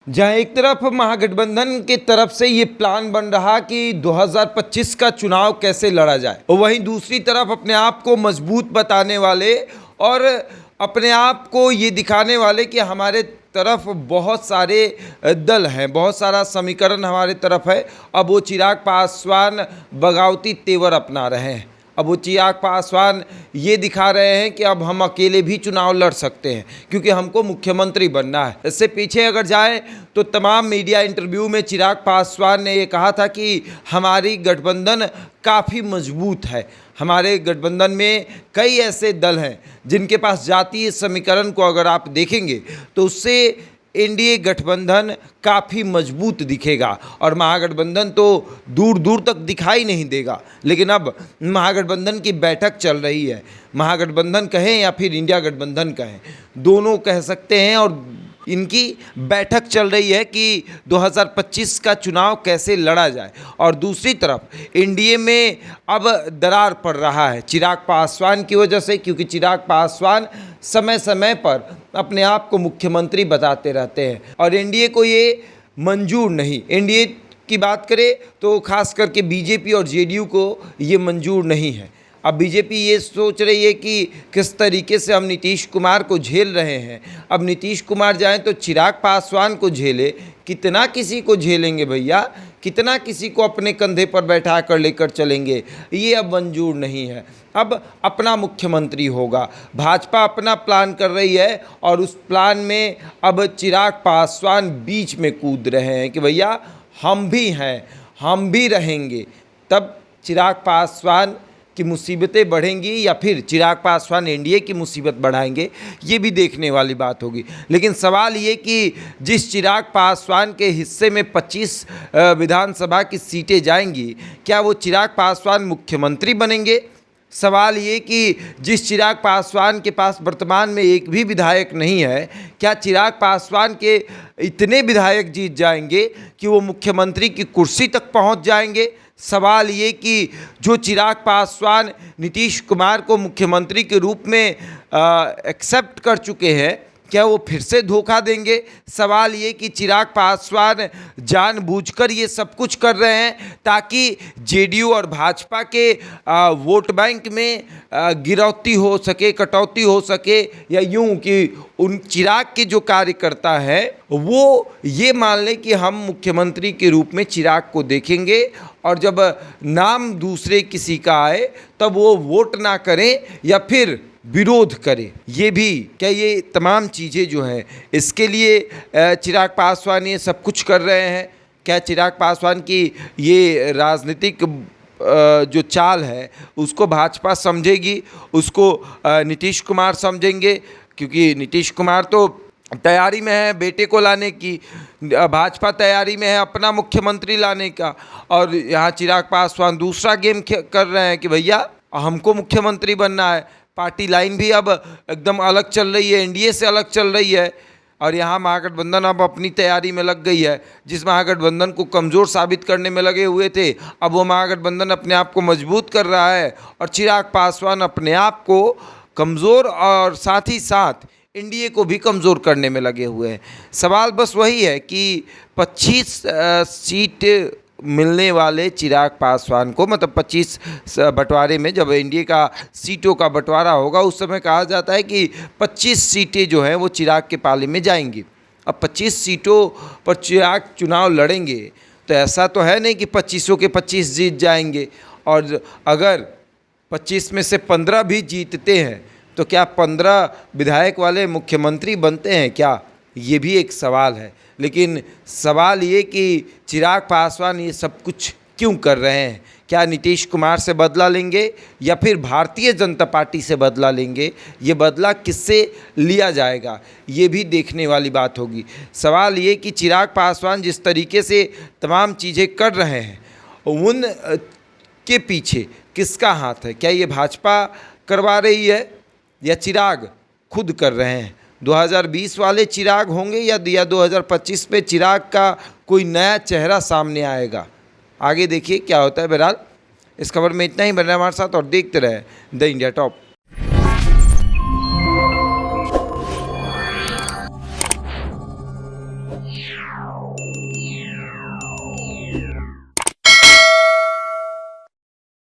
जहां एक तरफ महागठबंधन की तरफ से ये प्लान बन रहा कि 2025 का चुनाव कैसे लड़ा जाए, और वहीं दूसरी तरफ अपने आप को मजबूत बताने वाले और अपने आप को ये दिखाने वाले कि हमारे तरफ बहुत सारे दल हैं, बहुत सारा समीकरण हमारे तरफ है। अब वो चिराग पासवान बगावती तेवर अपना रहे हैं। अब वो चिराग पासवान ये दिखा रहे हैं कि अब हम अकेले भी चुनाव लड़ सकते हैं क्योंकि हमको मुख्यमंत्री बनना है। इससे पीछे अगर जाएं तो तमाम मीडिया इंटरव्यू में चिराग पासवान ने ये कहा था कि हमारी गठबंधन काफ़ी मजबूत है। हमारे गठबंधन में कई ऐसे दल हैं जिनके पास जातीय समीकरण को अगर आप देखेंगे तो उससे एनडीए गठबंधन काफ़ी मजबूत दिखेगा और महागठबंधन तो दूर दूर तक दिखाई नहीं देगा। लेकिन अब महागठबंधन की बैठक चल रही है। महागठबंधन कहें या फिर इंडिया गठबंधन कहें, दोनों कह सकते हैं, और इनकी बैठक चल रही है कि 2025 का चुनाव कैसे लड़ा जाए। और दूसरी तरफ एनडीए में अब दरार पड़ रहा है चिराग पासवान की वजह से, क्योंकि चिराग पासवान समय समय पर अपने आप को मुख्यमंत्री बताते रहते हैं और एनडीए को ये मंजूर नहीं। एनडीए की बात करें तो खास करके बीजेपी और जेडीयू को ये मंजूर नहीं है। अब बीजेपी ये सोच रही है कि किस तरीके से हम नीतीश कुमार को झेल रहे हैं, अब नीतीश कुमार जाएं तो चिराग पासवान को झेले। कितना किसी को झेलेंगे भैया, कितना किसी को अपने कंधे पर बैठा कर लेकर चलेंगे, ये अब मंजूर नहीं है। अब अपना मुख्यमंत्री होगा। भाजपा अपना प्लान कर रही है और उस प्लान में अब चिराग पासवान बीच में कूद रहे हैं कि भैया हम भी हैं, हम भी रहेंगे। तब चिराग पासवान की मुसीबतें बढ़ेंगी या फिर चिराग पासवान एनडीए की मुसीबत बढ़ाएंगे, ये भी देखने वाली बात होगी। लेकिन सवाल ये कि जिस चिराग पासवान के हिस्से में 25 विधानसभा की सीटें जाएंगी, क्या वो चिराग पासवान मुख्यमंत्री बनेंगे? सवाल ये कि जिस चिराग पासवान के पास वर्तमान में एक भी विधायक नहीं है, क्या चिराग पासवान के इतने विधायक जीत जाएंगे कि वो मुख्यमंत्री की कुर्सी तक पहुंच जाएंगे? सवाल ये कि जो चिराग पासवान नीतीश कुमार को मुख्यमंत्री के रूप में एक्सेप्ट कर चुके हैं, क्या वो फिर से धोखा देंगे? सवाल ये कि चिराग पासवान जानबूझकर ये सब कुछ कर रहे हैं ताकि जेडीयू और भाजपा के वोट बैंक में गिरौती हो सके, कटौती हो सके, या यूं कि उन चिराग के जो कार्यकर्ता हैं वो ये मान लें कि हम मुख्यमंत्री के रूप में चिराग को देखेंगे और जब नाम दूसरे किसी का आए तब वो वोट ना करें या फिर विरोध करे। ये भी क्या ये तमाम चीज़ें जो हैं इसके लिए चिराग पासवान ये सब कुछ कर रहे हैं? क्या चिराग पासवान की ये राजनीतिक जो चाल है उसको भाजपा समझेगी, उसको नीतीश कुमार समझेंगे? क्योंकि नीतीश कुमार तो तैयारी में है बेटे को लाने की, भाजपा तैयारी में है अपना मुख्यमंत्री लाने का, और यहाँ चिराग पासवान दूसरा गेम कर रहे हैं कि भैया हमको मुख्यमंत्री बनना है। पार्टी लाइन भी अब एकदम अलग चल रही है, एनडीए से अलग चल रही है, और यहाँ महागठबंधन अब अपनी तैयारी में लग गई है। जिस महागठबंधन को कमज़ोर साबित करने में लगे हुए थे, अब वो महागठबंधन अपने आप को मजबूत कर रहा है और चिराग पासवान अपने आप को कमज़ोर और साथ ही साथ एनडीए को भी कमज़ोर करने में लगे हुए हैं। सवाल बस वही है कि 25 सीट मिलने वाले चिराग पासवान को, मतलब 25 बंटवारे में जब एनडीए का सीटों का बंटवारा होगा उस समय कहा जाता है कि 25 सीटें जो हैं वो चिराग के पाले में जाएंगी। अब 25 सीटों पर चिराग चुनाव लड़ेंगे तो ऐसा तो है नहीं कि 25 के 25 जीत जाएंगे, और अगर 25 में से 15 भी जीतते हैं तो क्या 15 विधायक वाले मुख्यमंत्री बनते हैं क्या? ये भी एक सवाल है। लेकिन सवाल ये कि चिराग पासवान ये सब कुछ क्यों कर रहे हैं? क्या नीतीश कुमार से बदला लेंगे या फिर भारतीय जनता पार्टी से बदला लेंगे? ये बदला किससे लिया जाएगा, ये भी देखने वाली बात होगी। सवाल ये कि चिराग पासवान जिस तरीके से तमाम चीज़ें कर रहे हैं उन के पीछे किसका हाथ है? क्या ये भाजपा करवा रही है या चिराग खुद कर रहे हैं? 2020 वाले चिराग होंगे या 2025 में चिराग का कोई नया चेहरा सामने आएगा? आगे देखिए क्या होता है। बहरहाल इस खबर में इतना ही। बने हमारे साथ और देखते रहे द इंडिया टॉप। Yeah. है।